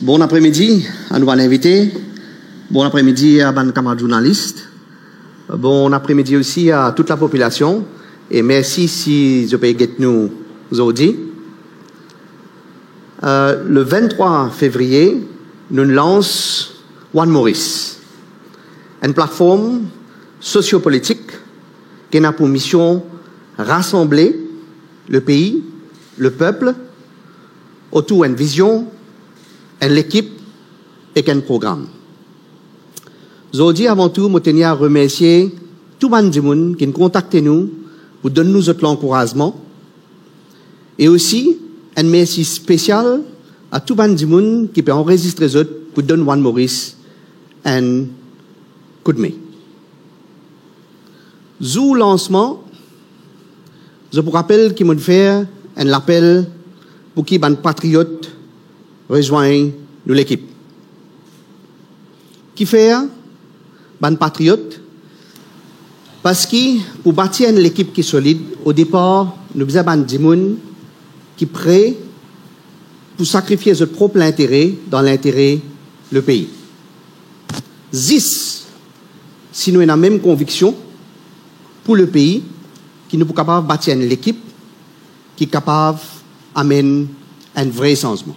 Bon après-midi à nos invités. Bon après-midi à nos camarades journalistes. Bon après-midi aussi à toute la population. Et merci si vous pouvez nous aujourd'hui. Le 23 février, nous lançons One Maurice, une plateforme sociopolitique qui a pour mission rassembler le pays, le peuple, autour d'une vision, d'une équipe et d'un programme. Aujourd'hui, avant tout, je tenais à remercier tout le monde qui nous contacte nous pour donner nous l'encouragement. Et aussi, un merci spécial à tout le monde qui peut enregistrer les autres pour donner One Maurice un coup de main. Zou lancement, je vous rappelle qu'il m'a fait un appel pour que les patriotes rejoignent l'équipe. Qui fait les patriotes? Parce que pour bâtir une équipe qui est solide, au départ, nous avons des gens qui sont prêts pour sacrifier leur propre intérêt dans l'intérêt du pays. 10, si nous avons la même conviction pour le pays, qui nous sommes capables de bâtir une équipe qui est capable d'amener un vrai changement.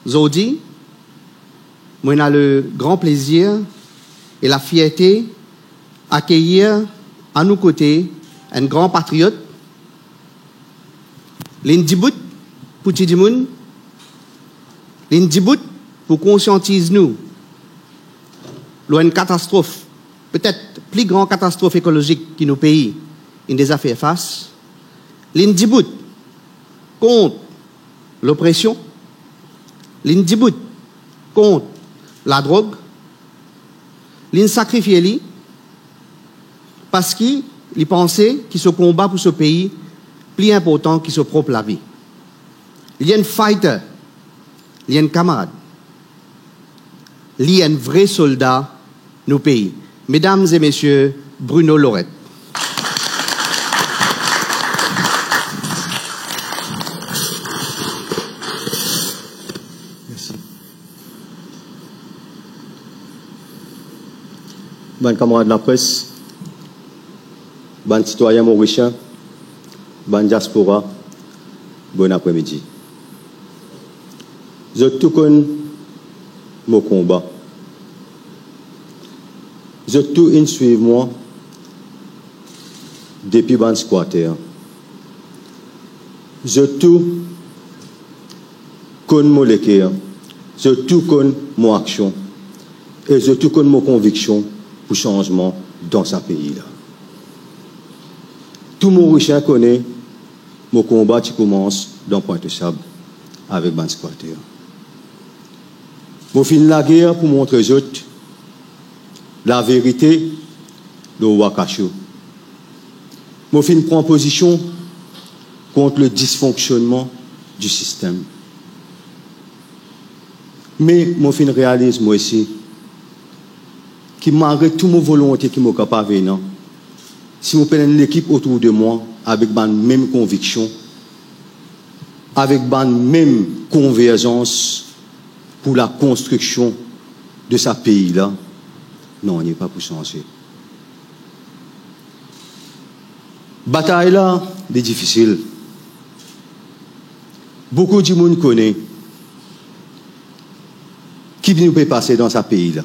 Aujourd'hui, moi, j'ai le grand plaisir et la fierté d'accueillir à nos côtés un grand patriote, l'Indibout pour Tidimoun, l'Indibout pour conscientiser nous, une catastrophe, peut-être plus grande catastrophe écologique qui nous pays, une des affaires face, l'Indibout contre l'oppression, l'Indibout contre la drogue, l'in sacrifié lui parce qu'il pensait que ce combat pour ce pays plus important que sa propre la vie. Il y a un fighter, il y a un camarade, il y a un vrai soldat nos pays. Mesdames et messieurs, Bruno Lorette. Merci. Bon camarades de la presse, bon citoyens mauriciens, bon diaspora, bon après-midi. Je tout connais mon combat. Je tout in suivre moi depuis ban squatter. Je tout connais mon équerre. Je tout connais mon action. Et je tout connais mon conviction pour changement dans ce pays-là. Tout mon Mauricien connaît mon combat qui commence dans Pointe-Sable avec ban squatter. Je finis la guerre pour montrer aux autres la vérité de Ouakachou. Je finis prendre position contre le dysfonctionnement du système. Mais je finis réalise moi aussi que malgré toute mon volonté qui m'a capable de venir, si je prends l'équipe autour de moi avec la même conviction, avec la même convergence pour la construction de ce pays-là, non, on n'est pas pour changer. Bataille là, c'est difficile. Beaucoup de monde connaît qui vient nous passer dans ce pays-là.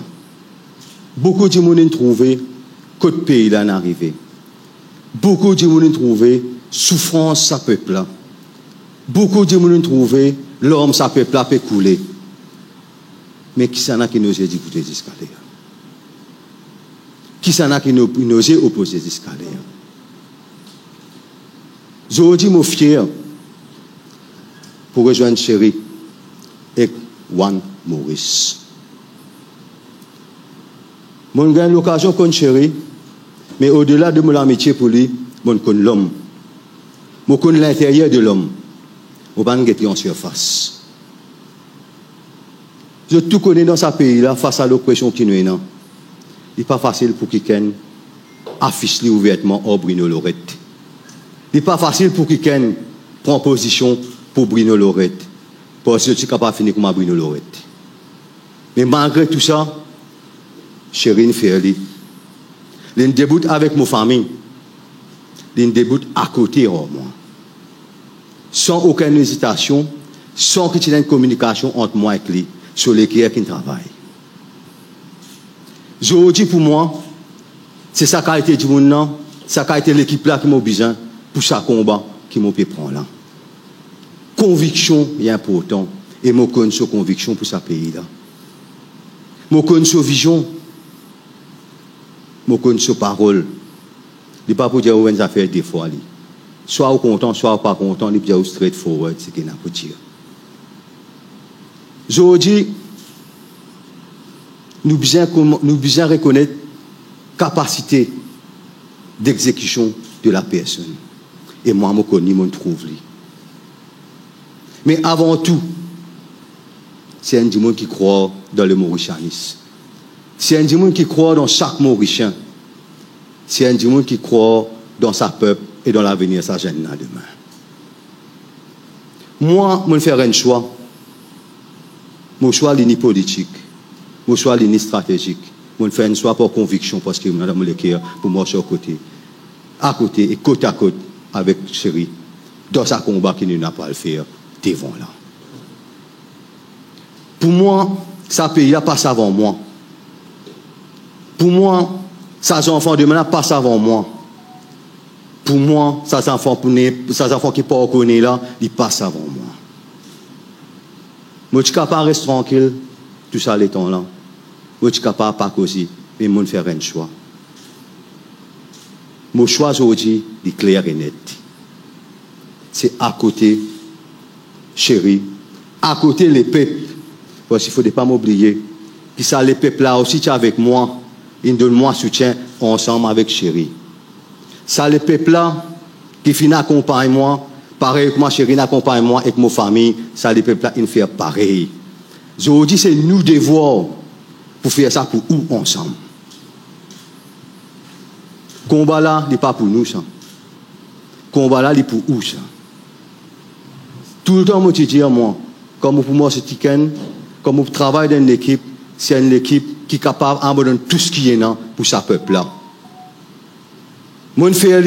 Beaucoup de monde trouvé que le pays là est arrivé. Beaucoup de monde trouvé souffrance sa peuple là. Beaucoup de monde trouvé l'homme sa peuple là peut couler. Mais qui s'en a qui nous a dit écouter escaliers? Qui s'en a qui nous a opposé les escaliers? Je dis mon fier pour rejoindre Chéri et One Maurice. Mon gagne l'occasion de connaître Chéri, mais au-delà de mon amitié pour lui, je connais l'homme. Je connais l'intérieur de l'homme. Je ne vais pas en surface. Je tout connais dans ce pays-là face à l'oppression qui nous est là. Il n'est pas facile pour quelqu'un afficher ouvertement au Bruno Lorette. Il n'est pas facile pour quelqu'un prendre position pour Bruno Lorette. parce que je suis capable de finir comme Bruno Lorette. Mais malgré tout ça, chérie, il fait aller. Il débute avec ma famille. Il débute à côté de moi. Sans aucune hésitation, sans qu'il y ait une communication entre moi et lui sur lesquels qui travaille. Je dis pour moi, c'est ça qui a été du monde, ça qui a été l'équipe là qui m'a besoin pour ce combat qui m'a pu prendre là. Conviction est important et je connais cette conviction pour ce pays là. Je connais cette vision, je connais cette parole. Il n'est pas pour dire où on a fait des fois. Soit au content, soit pas content, il est straightforward, c'est ce qu'il a pour dire. Je dis, nous devons reconnaître la capacité d'exécution de la personne. Et moi, je connais, je trouve. Mais avant tout, c'est un monde qui croit dans le mauricianisme. C'est un monde qui croit dans chaque Mauricien. C'est un monde qui croit dans sa peuple et dans l'avenir de sa jeune demain. Moi, je vais faire un choix. Mon choix n'est ni politique. Mon choix n'est ni stratégique. Je vais faire un choix par conviction parce que je suis dans le cœur pour marcher à côté et côte à côte avec chérie dans ce combat qui n'a pas à le faire devant là. Pour moi, ça pays-là passe avant moi. Pour moi, ces enfants demain passent avant moi. Pour moi, ces enfants qui ne pas connaître là, ils passent avant moi. Moi, je suis capable de rester tranquille, tout ça les temps là. Moi, je suis capable de pas causer, mais je vais faire un choix. Mon choix aujourd'hui est clair et net. C'est à côté, chérie, à côté les peuples. Parce qu'il ne faut pas m'oublier. Puis ça, les peuples là aussi, tu es avec moi. Ils donnent moi soutien ensemble avec chérie. Ça, les peuples là, qui finissent accompagnent moi, pareil que moi, chérie, accompagne moi avec ma famille, ça, les peuples là, ils font pareil. Je dis, c'est nous devoir pour faire ça pour nous ensemble. Combat là, n'est pas pour nous, ça. Combat là, il pour où, ça. Tout le temps, je te dis, moi, comme pour moi, c'est Tiken, comme je travaille dans une équipe, c'est une équipe qui est capable d'abandonner tout ce qui est là pour ce peuple-là. Mon frère,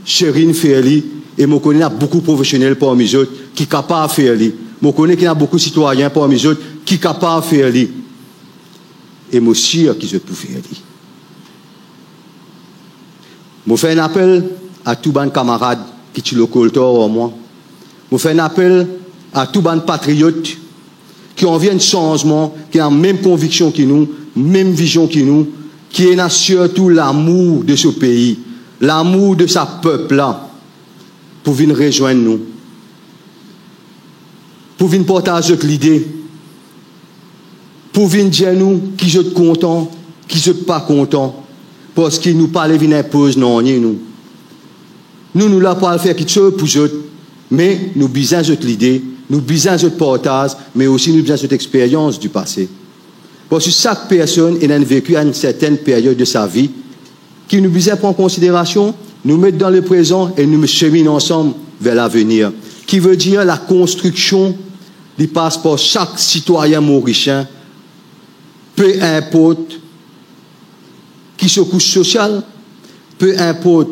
chérie, frère, et je connais beaucoup de professionnels parmi les autres qui sont capables de faire. Je connais qu'il y a beaucoup de citoyens parmi les autres qui sont capables de faire. Et je suis sûr qu'ils peuvent faire. Je fais un appel à tous les camarades qui sont locaux en moi. Je fais un appel à tous les patriotes qui ont envie de changement, qui ont la même conviction que nous, même vision que nous, qui ont surtout l'amour de ce pays, l'amour de ce peuple-là, pour venir rejoindre nous, pour venir partager l'idée, pour venir dire nous qui sont contents, qui ne sont pas contents, parce qu'ils nous parlent de impose non, nous. Nous là pour faire quelque chose pour eux, mais nous besoin de l'idée, nous besoin de partage, mais aussi nous besoin de cette expérience du passé. Parce que chaque personne a vécu à une certaine période de sa vie qui nous besoin prendre en considération, nous mettre dans le présent et nous cheminons ensemble vers l'avenir. Qui veut dire la construction du passeport chaque citoyen mauricien, peu importe qui se couche sociale, peu importe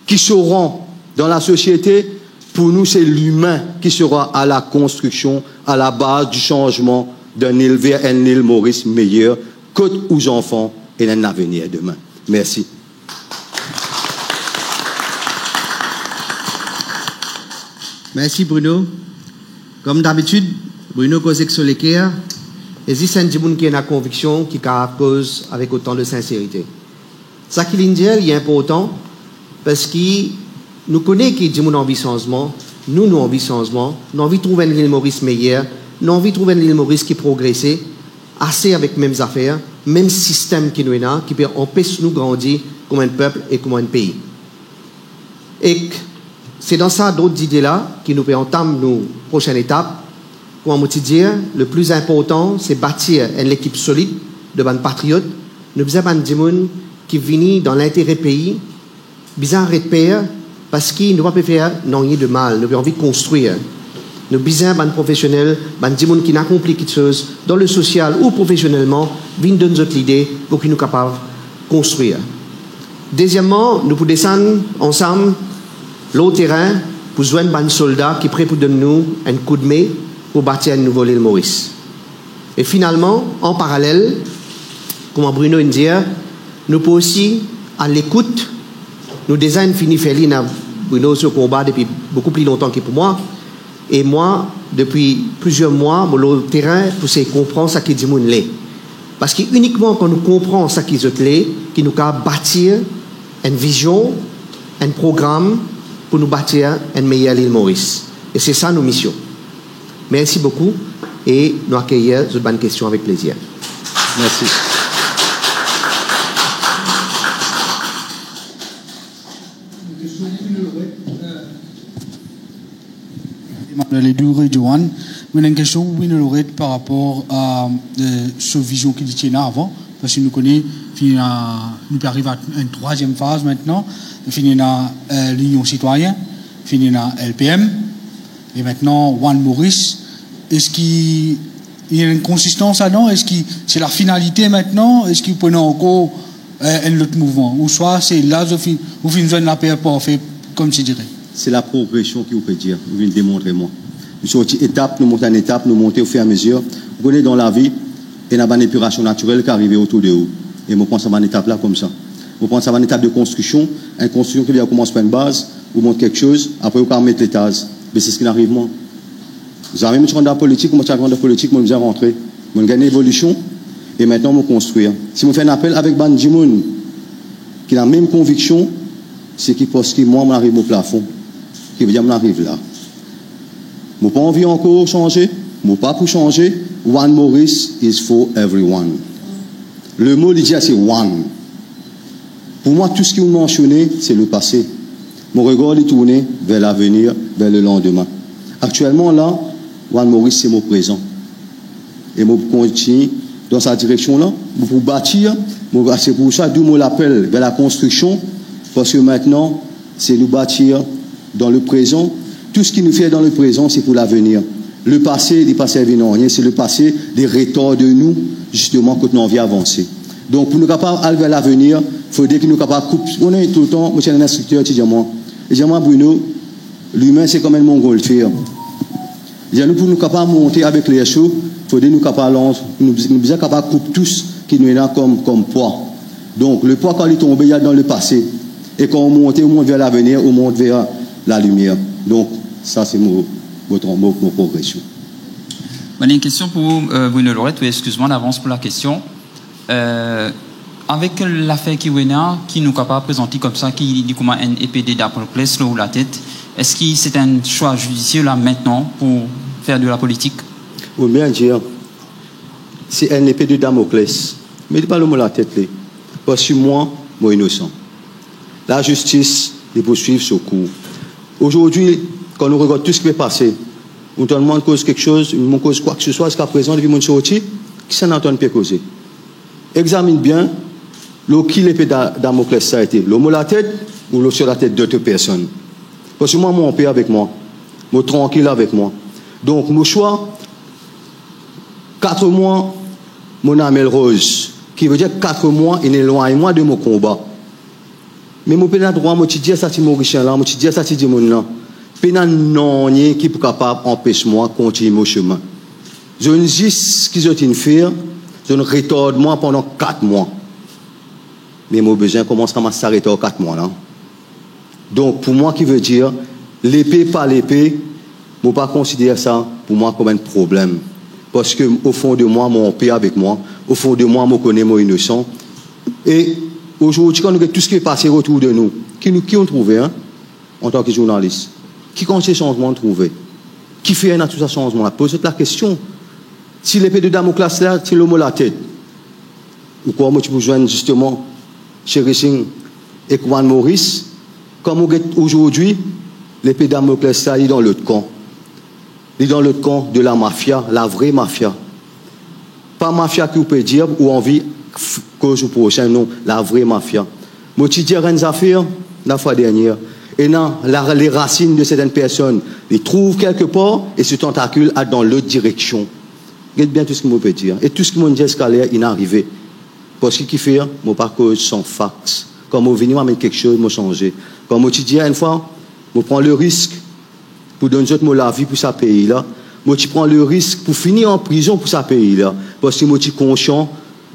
qui se rend dans la société, pour nous, c'est l'humain qui sera à la construction, à la base du changement d'un île vers un île Maurice meilleur, côte aux enfants et un avenir demain. Merci. Merci Bruno. Comme d'habitude, Bruno cause sur l'équerre. Et c'est un monde qui a une conviction, qui cause avec autant de sincérité. Ça qui est important, parce que nous connaissons qui dit mon envie changement, nous envie changement, nous envie de trouver une île Maurice meilleure, nous envie de trouver une île Maurice qui progresse, assez avec les mêmes affaires, même système qui nous est là, qui peut empêcher nous de grandir comme un peuple et comme un pays. Et c'est dans ça d'autres idées-là qui nous entament nos prochaines étapes. Comment te dire, le plus important, c'est bâtir une équipe solide de bonnes patriotes. Nous avons des gens qui viennent dans l'intérêt pays, bizarre et père, parce qu'ils ne vont pas faire non de mal, nous avons envie de construire. Nous besoin ban professionnels, ban des gens qui n'accomplissent quelque chose dans le social ou professionnellement, viennent donner notre idée pour qu'ils nous capables de construire. Deuxièmement, nous pouvons descendre ensemble l'autre terrain pour joindre ban soldats qui sont prêts pour donner nous un coup de main pour bâtir une nouvelle île Maurice. Et finalement, en parallèle, comme Bruno vient de dire, nous pouvons aussi, à l'écoute, nous déjà fini faire Bruno ce combat depuis beaucoup plus longtemps que pour moi. Et moi, depuis plusieurs mois, mon terrain, pour comprendre ce qui dit mon lait. Parce que uniquement quand nous comprenons ce qui est lait, qui nous peut bâtir une vision, un programme pour nous bâtir une meilleure île Maurice. Et c'est ça nos missions. Merci beaucoup et nous accueillons cette bonne question avec plaisir. Merci. Les durées de Johan, mais une question par rapport à cette vision qui tient avant, parce que nous connaissons, nous arrivons à une troisième phase maintenant, nous l'Union citoyenne, nous LPM, et maintenant One Maurice. Est-ce qu'il y a une consistance là-dedans? Est-ce que c'est la finalité maintenant? Est-ce qu'il peut encore un autre mouvement? Ou soit c'est là où vous finissez la paix parfaite, comme je dirais? C'est la progression qui vous peut dire, vous venez démontrer moi. Nous sommes étape, nous montons en étape, nous montons au fur et à mesure. Vous connaissez dans la vie, il y a une épuration naturelle qui arrive autour de vous. Et je pense à une étape là comme ça. Je pense à une étape de construction, une construction qui commence par une base, vous montrez quelque chose, après vous pouvez mettre l'étage. Mais c'est ce qui arrive moi. Vous avez même dans la politique, moi je suis dans la politique, moi je vais rentrer. Je gagne l'évolution et maintenant je construire. Si je fais un appel avec Ban Jimoun, qui a la même conviction, c'est qui pense que moi, je arrive au plafond. Qui veut dire que je arrive là. Je n'ai pas envie encore de changer. Je n'ai pas pour changer. One Maurice is for everyone. Le mot, il dit, c'est one. Pour moi, tout ce que vous mentionnez, c'est le passé. Mon regard est tourné vers l'avenir, vers le lendemain. Actuellement, là, One Maurice, c'est mon présent. Et je continue dans sa direction-là. Pour bâtir, c'est pour ça, d'où je l'appelle vers la construction. Parce que maintenant, c'est nous bâtir dans le présent. Tout ce qui nous fait dans le présent, c'est pour l'avenir. Le passé, il n'est pas servi non rien. C'est le passé des retards de nous, justement, quand nous envie avancer. Donc, pour nous capables d'aller vers l'avenir, il faudrait que nous capables de couper. On est tout le temps, monsieur un instructeur, tu dis moi. Et dis moi, Bruno, l'humain, c'est comme un montgolfière. Nous, pour nous capables de monter avec les chevaux, il faudrait nous capables de couper tous qui nous est là comme poids. Donc, le poids, quand il est tombé, il y a dans le passé. Et quand on monte vers l'avenir, on monte vers la lumière. Donc, ça, c'est mon progression. Bon, une question pour Bruno Lorette. Oui, excuse-moi d'avance pour la question. Avec l'affaire Kiwena, qui nous capable de présenter comme ça, qui dit comment un épée d'Apoclès sur la tête, est-ce que c'est un choix judicieux là maintenant pour faire de la politique? Oui, bien dire, c'est un épée de Damoclès. Mais il pas le mot la tête. Parce que moi innocent. La justice, les poursuivre ce cours. Aujourd'hui, quand nous regardons tout ce qui est passé, on te demande cause quelque chose, on cause quoi que ce soit, jusqu'à présent, depuis mon sorti, qui s'en entend pas causer. Examine bien, qui l'épée Damoclès ça a été, l'homme la tête ou sur la tête d'autres personnes. Parce que moi, mon père avec moi, mon tranquille avec moi. Donc, mon choix, 4 mois, mon amel rose, qui veut dire 4 mois, il éloigne moi de mon combat. Mais mon père a droit, moi, tu dis ça, c'est mon richard là, moi, tu dis ça, c'est mon là. Pénal non, qui est capable d'empêcher moi de continuer mon chemin. Je ne dis ce qu'ils ont fait, je ne retarde moi pendant 4 mois. Mais mon besoin commence à s'arrêter en 4 mois là. Donc, pour moi, qui veut dire, l'épée par l'épée, je ne pas considérer ça pour moi comme un problème. Parce que au fond de moi, mon père avec moi, au fond de moi, je connais mon innocent. Et aujourd'hui, quand nous regardons tout ce qui est passé autour de nous, qui ont trouvé en tant que journaliste? Qui compte ces changements trouvés? Qui fait un tout ce changement? Pose la question. Si l'épée de Damoclès là, c'est l'homme à la tête, ou quoi, moi, tu peux joindre justement chez Racing et One Maurice, comme aujourd'hui, l'épée de Damoclès là, il est dans l'autre camp. Il est dans le camp de la mafia, la vraie mafia. Pas mafia qui vous peut dire ou envie cause prochain, non, la vraie mafia. Moi, tu dis une affaire la fois dernière. et non, les racines de certaines personnes, les trouvent quelque part et ce tentacule a dans l'autre direction. Regardez bien tout ce que je peux dire. Et tout ce que je dis jusqu'à l'air, il est arrivé. Parce que ce qui fait, mon parcours sans fax. Quand je viens avec quelque chose, je change. Quand je dis une fois, je prends le risque pour donner la vie pour ce pays-là. Je prends le risque pour finir en prison pour ce pays-là. Parce que je suis conscient,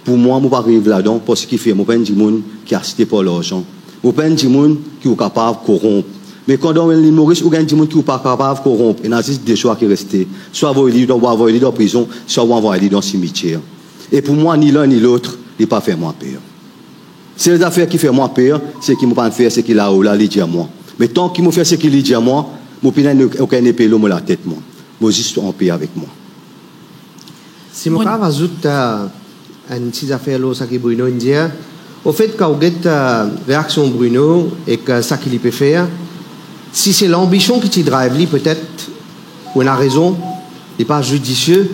pour moi, je ne vais pas arriver là-dedans. Parce que ce qui fait, je ne suis pas un monde qui a acheté pour l'argent. Je ne suis pas un monde qui est capable de corrompre. Mais quand on est humoriste, on a des gens qui ne sont pas capables de corrompre. Il y a juste des choix qui restent. Soit vous allez dans la prison, soit vous allez dans le cimetière. Et pour moi, ni l'un ni l'autre, il ne pas fait moi peur. C'est les affaires qui font moi peur, c'est qui ne pas faire ce qu'il a là, il dit à moi. Mais tant qu'il me fait ce qu'il dit à moi, je n'ai aucun épée dans la tête. Je suis juste en paix avec moi. Si je ajoute une petite affaire là, ça qui Bruno dit, au fait, quand vous avez réaction Bruno et que ça qu'il peut faire, si c'est l'ambition qui te drive, peut-être, on a raison, il n'est pas judicieux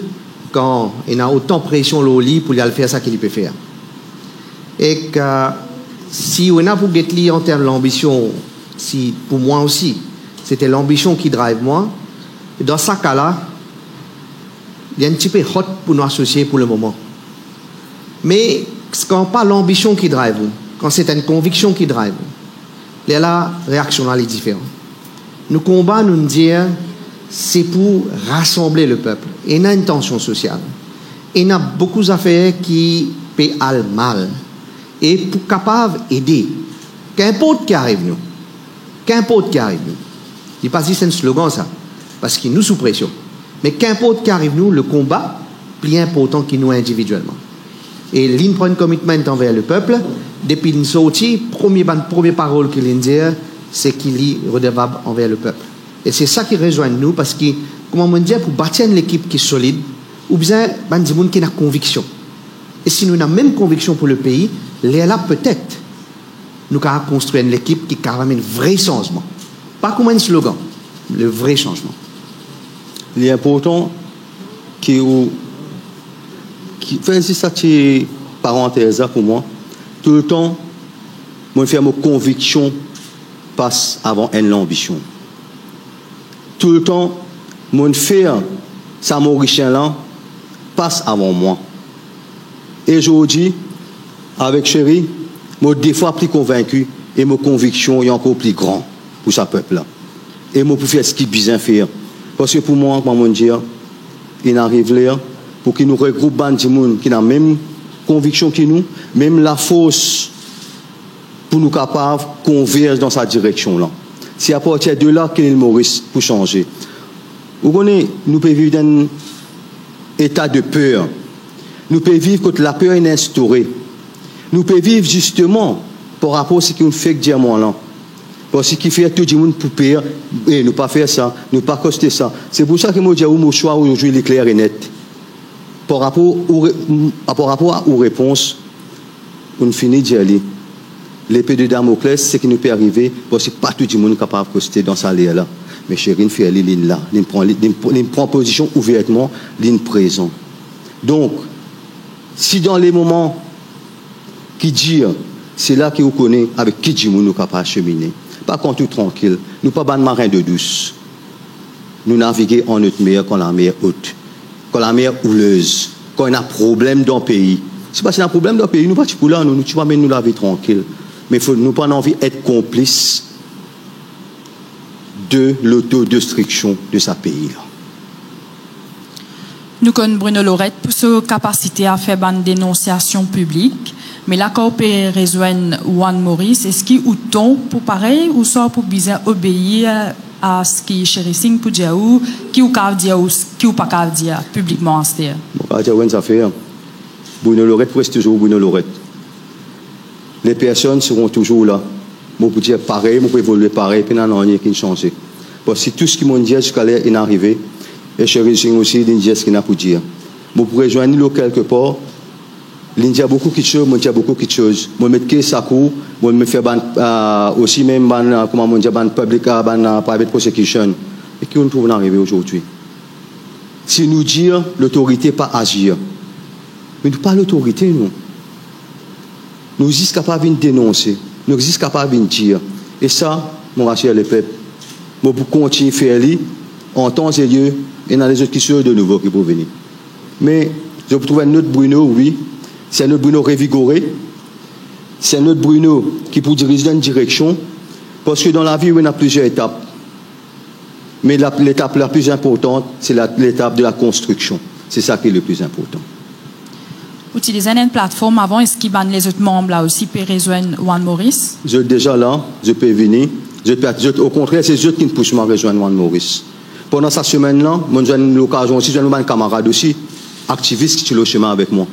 quand il a autant de pression au lit pour aller faire ça qu'il peut faire. Et que si on a pour get en termes d'ambition, si pour moi aussi, c'était l'ambition qui drive moi, dans ce cas-là, il y a un petit peu hot pour nous associer pour le moment. Mais quand pas l'ambition qui drive, quand c'est une conviction qui drive, la réaction là est différente. Nous combattons, nous dire, c'est pour rassembler le peuple. Et il y a une tension sociale. Et il y a beaucoup d'affaires qui paient mal. Et pour capable d'aider, qu'importe qui arrive nous, qu'importe qui arrive nous, il pas dit c'est un slogan ça, parce qu'il nous sous pression. Mais qu'importe qui arrive nous, le combat plus important qu'il nous individuellement. Et l'in prend un commitment envers le peuple, depuis une sortie, première parole qu'il dit, c'est qu'il est redevable envers le peuple. Et c'est ça qui rejoint nous, parce que, comment on dit, pour bâtir une équipe qui est solide, ou bien, des gens qui ont conviction. Et si nous avons la même conviction pour le pays, là, peut-être, nous allons construire une équipe qui a un vrai changement. Pas comme un slogan, le vrai changement. Il est important que fait ça, c'est parenthèse pour moi. Tout le temps, moi, faire ma conviction passe avant une ambition. Tout le temps, mon faire ça mauricien là passe avant moi. Et aujourd'hui, avec Chéri, moi des fois plus convaincu et ma conviction est encore plus grand pour ce peuple là. Et moi pour faire ce qu'il besoin faire. Parce que pour moi, comment dire, il arrive là pour qu'il nous regroupe des gens qui ont la même conviction que nous, même la force pour nous capables de converger dans sa direction là. C'est à partir de là qu'il est Maurice pour changer. Vous connaissez, nous pouvons vivre dans un état de peur. Nous pouvons vivre quand la peur est instaurée. Nous pouvons vivre justement par rapport à ce qui nous fait dire moi là. Parce que ce qui fait tout le monde pour peur, et nous pas faire ça, nous pas coster ça. C'est pour ça que moi, j'ai mon choix aujourd'hui, il est clair et net. Par rapport aux réponses, on finit de dire l'épée de Damoclès, c'est qui nous peut arriver, parce que pas tout le monde est capable de coster dans sa ligne là. Mais chérie, fait les lignes là. Il prend position ouvertement, ligne présent. Donc, si dans les moments qui disent, c'est là que vous connaissez avec qui dit nous sommes capables de cheminer. Pas quand tout tranquille. Nous ne sommes pas des marins de douce. Nous naviguons en notre mer quand la mer est haute. Quand la mer est houleuse. Quand il y a un problème dans le pays. C'est parce qu'il y a un problème dans le pays. Nous ne sommes pas pour là. Nous ne sommes pas nous la vie tranquille. Mais nous n'avons pas envie d'être complices de l'autodestruction de ce pays-là. Nous connaissons Bruno Lorette pour sa capacité à faire une dénonciation publique. Mais là, quand on peut rejoindre Juan Maurice, est-ce qu'il ou ton pour pareil ou soit pour bien obéir à ce qui est chérissing pour dire ou qui ou pas dire publiquement en stéa? Bon, dire une affaire. Bruno Lorette reste toujours Bruno Lorette. Les personnes seront toujours là. Moi, pour dire pareil, moi, pour évoluer pareil, puis il n'y a rien qui change. Parce que tout ce qui m'a dit jusqu'à là est arrivé. Et chérissing aussi, il dit ce qu'il a pour dire. Moi, pour rejoindre quelque part, il y a beaucoup de choses, moi, il y a beaucoup de choses. Moi, je mets ça court, moi, je fais aussi même, comment on dit, public, private prosecution. Et qui on trouve arrivé aujourd'hui? Si nous disons l'autorité pas agir, mais nous pas l'autorité, nous. Nous sommes capables de dénoncer, nous sommes capables de dire. Et ça, mon racheter les peuples. Moi, pour continuer à faire en temps et lieu, et dans les autres qui sont de nouveau qui peuvent venir. Mais je trouve un autre Bruno, oui, c'est un autre Bruno révigoré, c'est un autre Bruno qui peut diriger dans une direction, parce que dans la vie, on a plusieurs étapes. Mais l'étape la plus importante, c'est l'étape de la construction. C'est ça qui est le plus important. Utiliser une plateforme avant, est-ce qu'ils ban les autres membres là aussi pour rejoindre Juan Maurice? Je suis déjà là, je peux venir. Au contraire, c'est eux qui me poussent à rejoindre Juan Maurice. Pendant cette semaine-là, j'ai eu l'occasion aussi, j'ai un camarade aussi, activiste qui est sur le chemin avec moi.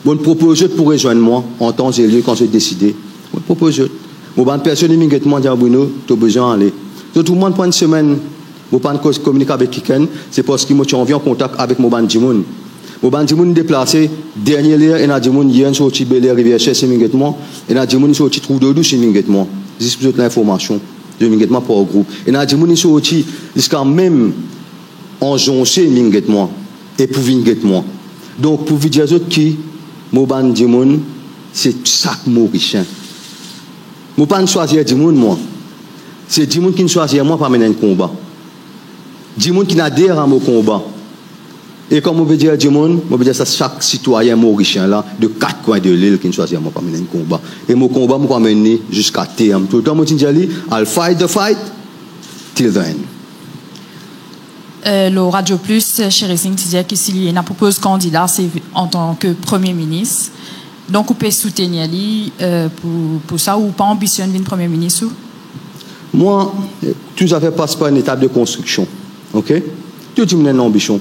Je propose pour rejoindre moi en temps et lieu quand j'ai décidé. Je propose. Une personne immédiatement dit à Bruno, tu as besoin d'aller. Tout le monde prend une semaine, je ne peux pas communiquer avec quelqu'un, c'est parce que je suis en contact avec mon bandimoun. Mon bandimoun déplacé, dernier lieu, et Nadimoun, hier, je suis Bel Air Rivière Chess immédiatement, et Nadimoun, je suis Trou de Douce immédiatement. Juste pour l'information, immédiatement par groupe. Et Nadimoun, je suis jusqu'à même en jonché immédiatement, et pour immédiatement. Donc, pour vous dire qui, mon bandimoun, c'est chaque mauricien. Je ne peux pas choisir Dimoun, moi. C'est Dimoun qui choisit moi pour mener un combat. Dimoun qui adhère à mon combat. Et comme on veut dire Dimoun, on veut dire ça chaque citoyen mauricien là, de 4 coins de l'île qui choisit moi pour mener un combat. Et mon combat, je vais mener jusqu'à terme. Tout le temps, je dis, I'll fight the fight till the end. Le Radio Plus, Chéri Singh, disait que s'il y a un propose candidat, c'est en tant que Premier ministre. Donc, vous pouvez soutenir pour ça ou pas ambitionner d'être Premier ministre? Moi, tout ça fait passe par une étape de construction. OK? Tout le monde a une ambition.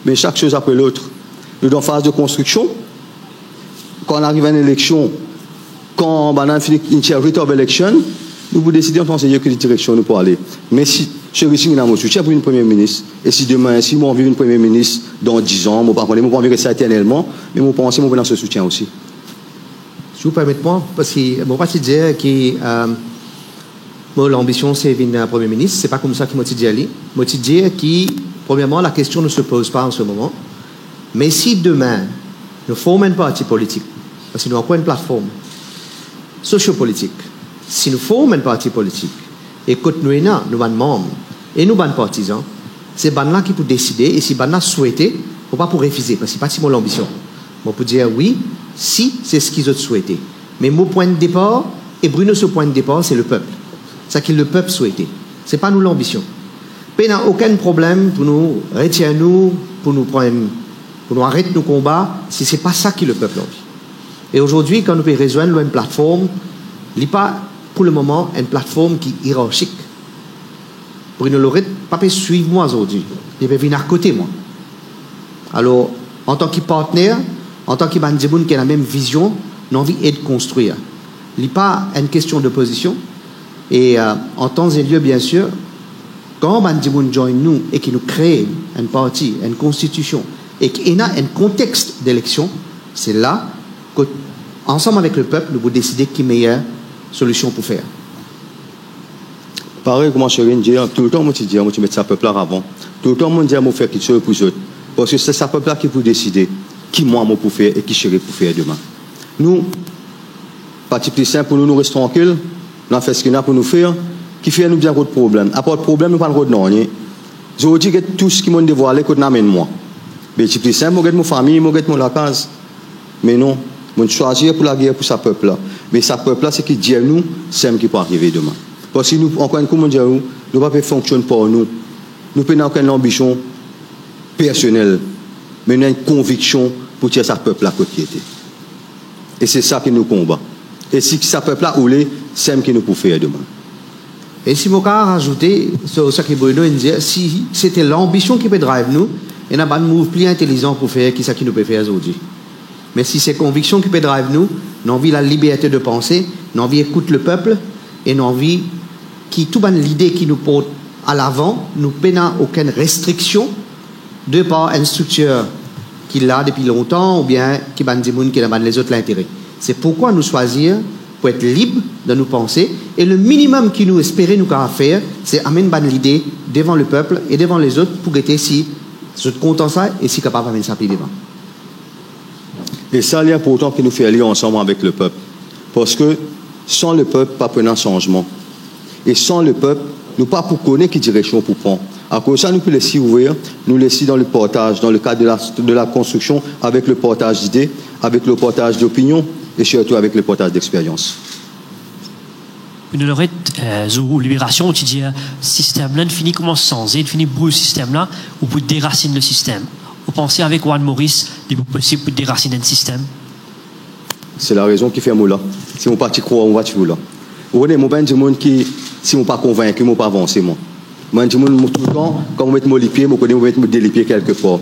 Mais chaque chose après l'autre. Nous sommes en phase de construction. Quand on arrive à une élection, quand on a fini une charity of election, nous vous décidons en tant que direction nous pour aller. Mais si Chéri Singh a mon soutien pour une Premier ministre, et si demain, si moi, on veut une Premier ministre dans 10 ans, je ne vais pas vivre ça éternellement, mais je pense que je vais dans ce soutien aussi. Si vous permettez, parce que je ne vais pas dire que l'ambition c'est de devenir Premier ministre, ce n'est pas comme ça que je dis aller. Je dis que, premièrement, la question ne se pose pas en ce moment. Mais si demain, nous formons un parti politique, parce que nous avons une plateforme sociopolitique, si nous formons un parti politique, et que nous avons membres et nous avons partisans, c'est là qui peut décider, et si là souhaiter, il ne faut pas pour refuser, parce que c'est pas l'ambition. On peut dire oui, si c'est ce qu'ils ont souhaité. Mais mon point de départ, et Bruno, ce point de départ, c'est le peuple. C'est ce que le peuple souhaitait. Ce n'est pas nous l'ambition. Il n'y a aucun problème pour nous retirer nous, pour nous arrêter nos combats, si ce n'est pas ça que le peuple a envie. Et aujourd'hui, quand nous pouvons rejoindre une plateforme, il n'y a pas pour le moment une plateforme qui est hiérarchique. Bruno Lorette ne peut pas suivre moi aujourd'hui. Il peut venir à côté de moi. Alors, en tant que partenaire, en tant que bandimoun qui a la même vision, l'envie est de construire. Il n'y a pas une question de position. Et en temps et lieu, bien sûr, quand bandimoun join nous et qui nous crée un parti, une constitution, et qu'il y a un contexte d'élection, c'est là que, ensemble avec le peuple, nous vous décider qui est la meilleure solution pour faire. Pareil, comme je dit, tout le temps, je dis, je mets ça peuple là avant. Tout le temps, je dis, je faire quelque chose pour eux. Parce que c'est ça peuple là qui peut décider qui moi, pour faire et qui chéri pour faire demain. Nous, parti plus simple, pour nous restons tranquilles, nous avons fait ce qu'il y a pour nous faire, qui fait nous bien d'autres problèmes. À part de problème, nous ne parlons pas de non. Je dis que tout ce qui m'a dévoilé, que n'amène moi. Mais c'est plus simple, je regarde ma famille, je regarde la case. Mais non, je choisir pour la guerre pour ce peuple là. Mais ce peuple là, c'est qui dit à nous, c'est ce qui peut arriver demain. Parce que nous, encore une fois, nous ne pouvons pas fonctionner pour nous. Nous n'avons aucune ambition personnelle, mais nous avons une conviction pour tirer ce peuple là côté. Et c'est ça qui nous combat. Et si ce peuple là oulé, c'est ce qui nous peut faire demain. Et si je peux rajouter ce que Bruno dit, si c'était l'ambition qui peut drive nous, il n'y a pas de move plus intelligent pour faire qui ça qui nous peut faire aujourd'hui. Mais si c'est conviction qui peut drive nous, nous avons la liberté de penser, nous avons écouter le peuple et nous avons qui tout ban l'idée qui nous porte à l'avant, nous n'avons aucune restriction de par une structure qui l'a depuis longtemps ou bien qui ban des gens qui n'a les autres l'intérêt. C'est pourquoi nous choisir pour être libre de nous penser et le minimum qui nous espérait nous faire, c'est amener l'idée devant le peuple et devant les autres pour être si je suis content ça et si capable d'amener ça plus devant. Et ça, il est important que nous fassions aller ensemble avec le peuple. Parce que sans le peuple, pas prenant changement. Et sans le peuple, nous pas pour connaître qui direction pour prendre. À cause de ça, nous pouvons laisser ouvrir, nous laisser dans le portage, dans le cadre de la construction, avec le portage d'idées, avec le portage d'opinion et surtout avec le portage d'expérience. Une lorette, libération, tu dis, système là, il finit comment sans, il finit brûler le système là, ou pour déraciner le système. Vous pensez avec Juan Maurice, il est possible de déraciner un système? C'est la raison qui fait moi là. Si on parti croire, on va tu là. Vous voyez, moi, ben, du monde qui, si on pas convaincu, on pas avancer, moi. Moi, du monde, tout le temps, quand on met mon lipier, moi, on met mon délipier quelque part.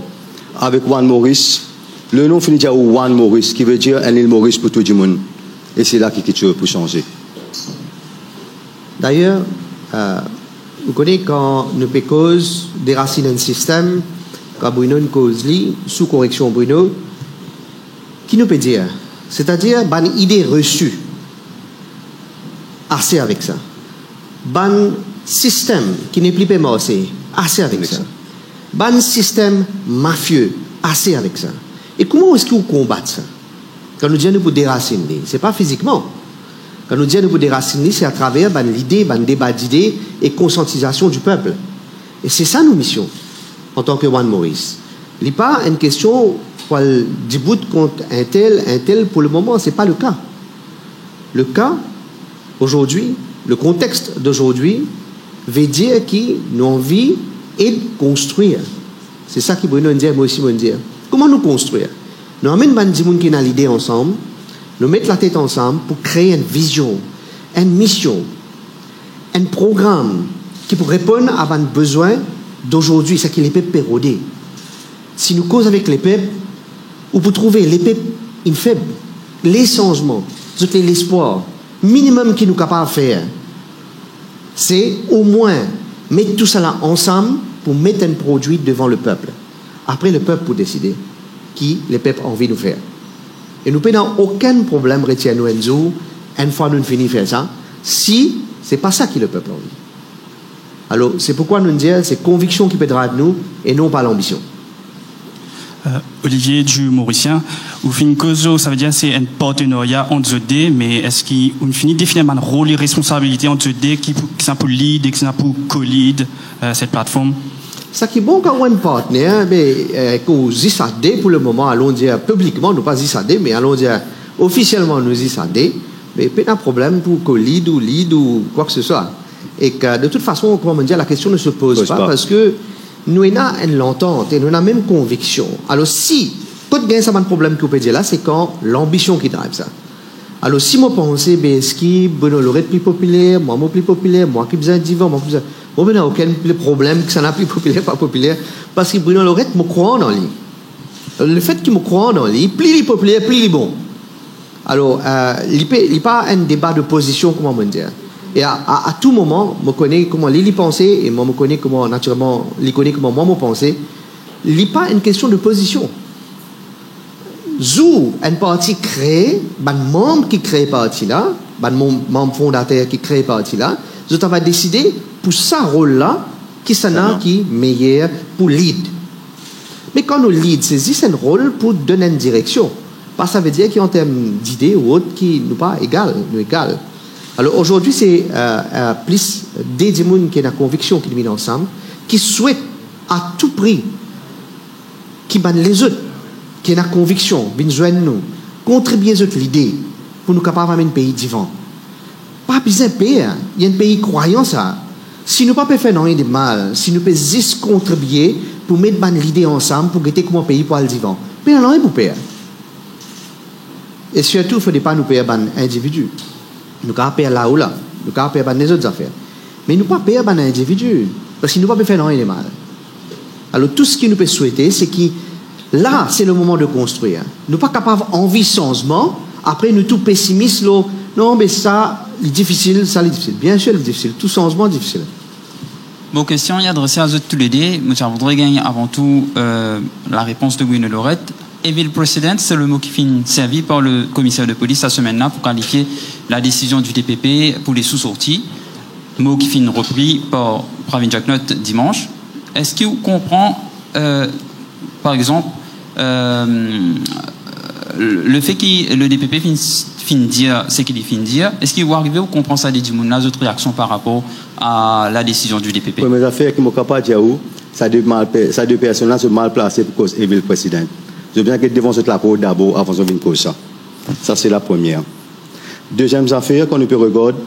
Avec Juan Maurice, le nom finit déjà Juan Maurice, qui veut dire un île Maurice pour tout le monde. Et c'est là qu'il est pour changer. D'ailleurs, vous connaissez quand nous cause déraciner un système, quand Bruno nous cause sous correction Bruno, qui nous peut dire? C'est-à-dire, une idée reçue. Assez avec ça. Un système qui n'est plus pémorcé. Assez avec ça. Un système mafieux. Assez avec ça. Et comment est-ce qu'on combat ça? Quand nous disons pour déraciner, ce n'est pas physiquement. Quand nous disons pour déraciner, c'est à travers l'idée, un débat d'idées et conscientisation du peuple. Et c'est ça nos missions, en tant que Juan Maurice. Il n'est pas une question pour du bout contre un tel, pour le moment, ce n'est pas le cas. Le cas, aujourd'hui, le contexte d'aujourd'hui, veut dire qu'il a envie et de construire. C'est ça que Bruno dit, moi aussi, je dis. Comment nous construire? Nous amènons des gens qui ont l'idée ensemble, nous mettons la tête ensemble pour créer une vision, une mission, un programme qui peut répondre à un besoin d'aujourd'hui, c'est que les peuples pérodés. Si nous causons avec les peuples, ou pour trouver les peuples faibles, les changements, l'espoir minimum qui nous est capable de faire, c'est au moins mettre tout cela ensemble pour mettre un produit devant le peuple. Après, le peuple pour décider qui les peuples ont envie de faire. Et nous n'avons aucun problème retiens nous une fois nous finissons de faire ça, si ce n'est pas ça qui le peuple a envie. Alors, c'est pourquoi nous disons c'est conviction qui peut drive nous et non pas l'ambition. Olivier du Mauricien, ou fin cause, ça veut dire c'est un partenariat entre deux, mais est-ce qu'on finit de définir un rôle et responsabilité entre deux qui sont pour lead et qui sont pour co-lead cette plateforme? Ça qui est bon quand on a un partenaire, mais qu'on dit ça pour le moment, allons dire publiquement, nous pas dit ça mais allons dire officiellement nous dit ça mais pas de problème pour co-lead ou lead ou quoi que ce soit. Et que de toute façon, comment dire, la question ne se pose pas parce que nous avons une entente et nous avons même conviction. Alors si, quand il y a un problème qu'on peut dire là, c'est quand l'ambition qui drive ça. Alors si moi pense, est-ce que Bruno Lorette plus populaire, moi plus populaire, moi qui besoin d'Ivan, moi qui besoin... Bon, ben, aucun problème que ça n'a plus populaire, pas populaire, parce que Bruno Lorette me croit dans lui. Le fait qu'il me croit dans lui, plus il est populaire, plus il est bon. Alors, il n'y a pas un débat de position, comment me dire. Et à tout moment, je connais comment Lili pensait, et moi, je connais comment, naturellement, il connaît comment moi, je pensais. Il n'y a pas une question de position. Zou, un parti créé, un membre qui crée parti là, un membre fondateur qui crée parti là, je va décider pour ce rôle-là, qui s'en a qui est meilleur pour lead. Mais quand nous lead, c'est un rôle pour donner une direction. Pas ça veut dire qu'en termes d'idées ou autres, qui nous pas égal, nous égal. Alors aujourd'hui, c'est plus des gens qui ont la conviction qu'ils mettent ensemble, qui souhaitent à tout prix, qui ban les autres, qui ont la conviction, qui joignent nous, contribuer à l'idée pour nous capables d'amener un pays vivant. Pas besoin de pays, il y a un pays croyant ça. Si nous ne pouvons pas faire rien de mal, si nous pouvons juste contribuer pour mettre l'idée ensemble, pour guetter comment un pays pour aller vivant, mais il n'y a rien pour payer. Et surtout, il ne faut pas nous payer un individu. Nous pouvons payer là ou là, nous pouvons payer les autres affaires. Mais nous ne pouvons pas payer un individu, parce que nous ne pouvons pas faire rien de mal. Alors tout ce que nous pouvons souhaiter, c'est que là, c'est le moment de construire. Nous ne sommes pas capables d'envie changement, après nous tous pessimistes, non, mais ça, c'est difficile, ça, c'est difficile. Bien sûr, c'est difficile. Tout changement est difficile. Bon, question est adressée à tous les deux. Je voudrais gagner avant tout la réponse de Bruno Lorette. Evil precedent, c'est le mot qui finit servi par le commissaire de police la semaine-là pour qualifier la décision du DPP pour les sous-sorties. Mot qui finit repris par Pravin Jacknot dimanche. Est-ce que vous comprenez, par exemple, le fait que le DPP fin dire ce qu'il fin dire. Est-ce qu'il va arriver ou comprendre ça des autres réactions par rapport à la décision du DPP? Pour mes affaires qui m'ont capable de dire où, ça deux personnes-là sont mal placées pour cause éviter le président. Je veux bien que devant cette la peau d'abord avant de venir cause ça. Ça, c'est la première. Deuxième affaire qu'on peut regarder,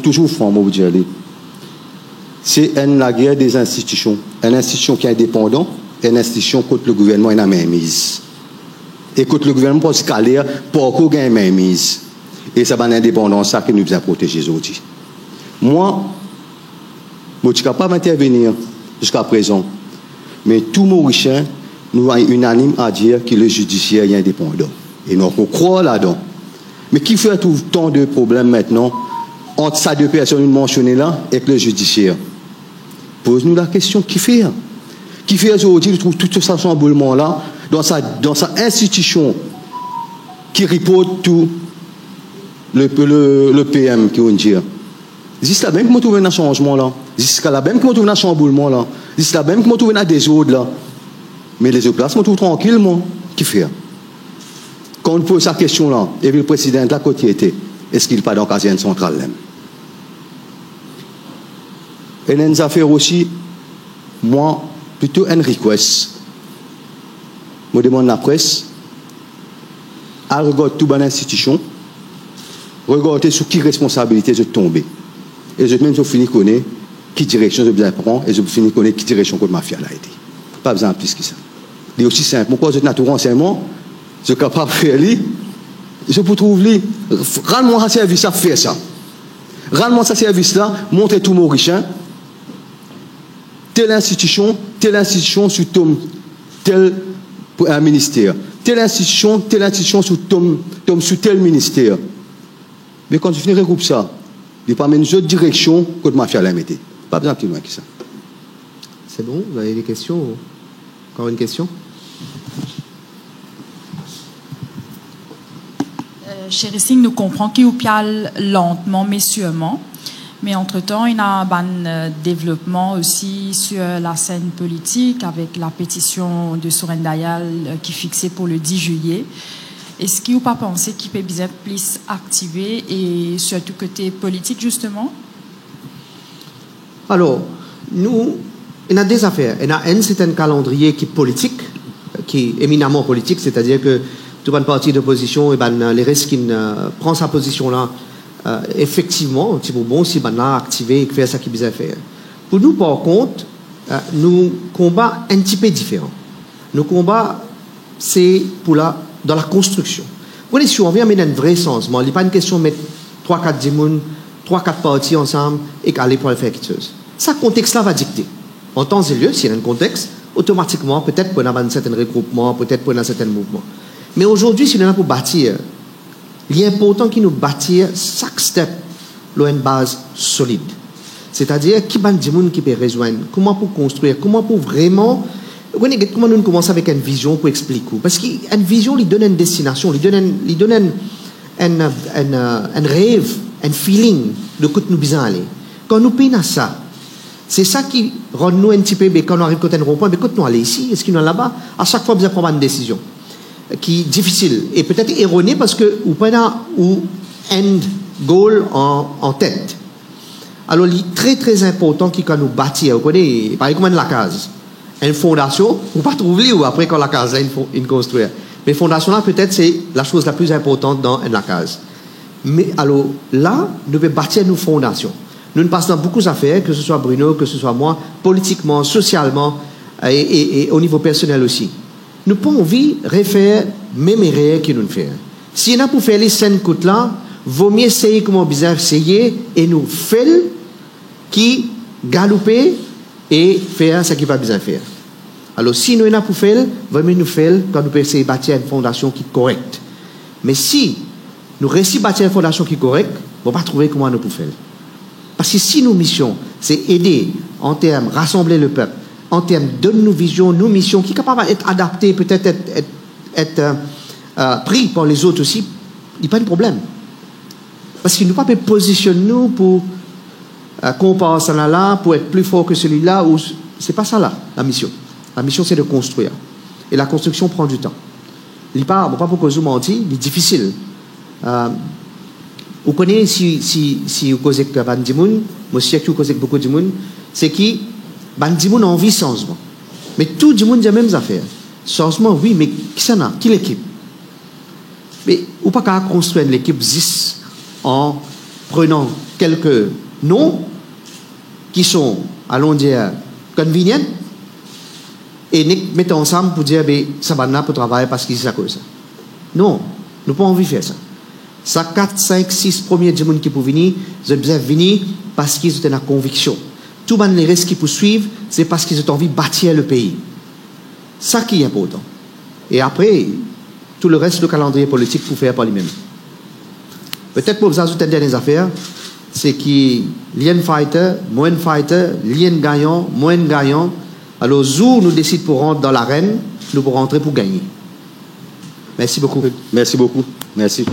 toujours franc, moi vous dire, c'est la guerre des institutions. Une institution qui est indépendante, une institution contre le gouvernement et la mainmise. Et contre le gouvernement pour se caler, pour qu'on ait une mainmise. Et ça va l'indépendance, ça qui nous a protégés aujourd'hui. Moi, je ne suis capable d'intervenir jusqu'à présent. Mais tout Mauricien, nous sommes unanimes à dire que le judiciaire est indépendant. Et nous, on croit là-dedans. Mais qui fait tout le temps de problèmes maintenant entre ces deux personnes mentionnées là et le judiciaire? Pose-nous la question, qui fait? Qui fait aujourd'hui, trouve tout ce chamboulement là dans sa institution qui reporte tout le PM qui on dit. C'est là même que je trouve un changement là. C'est là même que je trouve un chamboulement là. C'est là même que je trouve un désordre là. Mais les autres places, je trouve tranquillement. Qui fait? Quand on pose cette question là, et le président de la côté était, est-ce qu'il n'est pas dans la caserne centrale là? Et une affaire aussi, moi, plutôt un request. Je demande à la presse à regarder toute bonne institution, regarder sur qui responsabilité je tombe. Et je même je finis connaître qui direction je besoin prendre et je finis connaître qui direction contre mafia là été. Pas besoin de plus que ça. C'est aussi simple. Pourquoi je suis naturel renseignement, je suis capable de faire lui, je peux trouver lui. Rends-moi un service à faire ça. Rends-moi ce service là, montrez tout mon riche. Telle institution sur tel ministère. Telle institution sur tel ministère. Mais quand je finis de regrouper ça, il n'y a pas même une autre direction que de mafia l'a mettée. Pas besoin de plus loin que ça. C'est bon, vous avez des questions? Encore une question? Chéri Singh nous comprend qu'il piale lentement mais sûrement. Mais entre-temps, il y a un développement aussi sur la scène politique avec la pétition de Soren Dayal qui est fixée pour le 10 juillet. Est-ce qu'il n'y a pas pensé qu'il peut bien plus activer et surtout côté politique justement? Alors, nous, il y a des affaires. Il y a un certain calendrier qui est politique, qui est éminemment politique, c'est-à-dire que tout un parti d'opposition, et ben, les risques qui prend sa position là, effectivement, c'est bon si maintenant activer et faire ça qui besoin faire. Pour nous, par contre, nous combat un petit peu différent. Nos combats, c'est dans la construction. Vous voyez, si on vient mettre un vrai sens, il n'est pas une question de mettre 3-4 démons, 3-4 partis ensemble et aller pour le faire quelque chose. Ça, contexte-là va dicter. En temps et lieu, s'il y a un contexte, automatiquement, peut-être pour avoir un certain regroupement, peut-être pour un certain mouvement. Mais aujourd'hui, si on est là pour bâtir, il est important qu'il nous bâtir chaque step une base solide. C'est-à-dire, qui ban monde qui peut rejoindre, comment pour construire, comment pour vraiment, comment nous commençons avec une vision pour expliquer. Parce qu'une vision, lui donne une destination, lui donne un rêve, un feeling de où nous besoin aller. Quand nous payons ça, c'est ça qui rend nous un petit peu, quand on arrive à un rond-point, mais quand nous allons ici, est-ce qu'il y en a là-bas, à chaque fois, nous prendre une décision qui est difficile et peut-être erronée parce que vous prenez un end goal en tête. Alors, il est très très important quand nous bâtir, vous connaissez, par exemple, la case, une fondation, vous ne pas trouver ou après quand la case là, une construire. Mais fondation là, peut-être c'est la chose la plus importante dans la case. Mais alors là, nous devons bâtir nos fondations. Nous ne passons dans beaucoup d'affaires, que ce soit Bruno, que ce soit moi, politiquement, socialement et au niveau personnel aussi. Nous n'avons pas envie de refaire même erreur que nous faisons. Si on a pour faire les 5 coups là, vaut mieux essayer comme on besoin essayer et nous faire qui galoper et faire ce qu'il va besoin faire. Alors si nous en a pour faire, vaut mieux nous faire quand nous pouvons essayer de bâtir une fondation qui est correcte. Mais si nous réussissons à bâtir une fondation qui est correcte, on ne va pas trouver comment nous pouvons faire. Parce que si nos missions, c'est aider en termes rassembler le peuple, en termes de nos visions, nos missions, qui sont capables d'être adaptées, peut-être être pris par les autres aussi, il n'y a pas de problème. Parce qu'il ne peut pas positionner nous pour comparer ça là, pour être plus fort que celui-là, ou c'est pas ça là, la mission. La mission, c'est de construire. Et la construction prend du temps. Il n'est pas pour que je mentis, il est difficile. Vous connaissez si vous causez avec Bandimoun, moi je sais que vous causez avec beaucoup de monde, c'est qui Bandimoun a envie de changement. Mais tout le monde a les mêmes affaires. Changement, oui, mais qui ça n'a? Qui l'équipe? Mais ou pas qu'à construire l'équipe 10 en prenant quelques noms qui sont, allons dire, convenients et mettons ensemble pour dire, ben, ça va là pour travailler parce qu'ils sont à cause ça. Non, nous n'avons pas envie de faire ça. Ça, 4, 5, 6 premiers gens qui peuvent venir, ils ont venir parce qu'ils ont une conviction. Tout le monde les restes qui poursuivent, c'est parce qu'ils ont envie de bâtir le pays. Ça qui est important. Et après, tout le reste, le calendrier politique pour faire par lui-même. Peut-être pour vous ajouter une dernière affaire, c'est qu'il y a un fighter, moins de fighter, il y a un gagnant, moins de gagnant. Alors, jour nous décidons pour rentrer dans l'arène, nous pour rentrer pour gagner. Merci beaucoup. Merci beaucoup. Merci.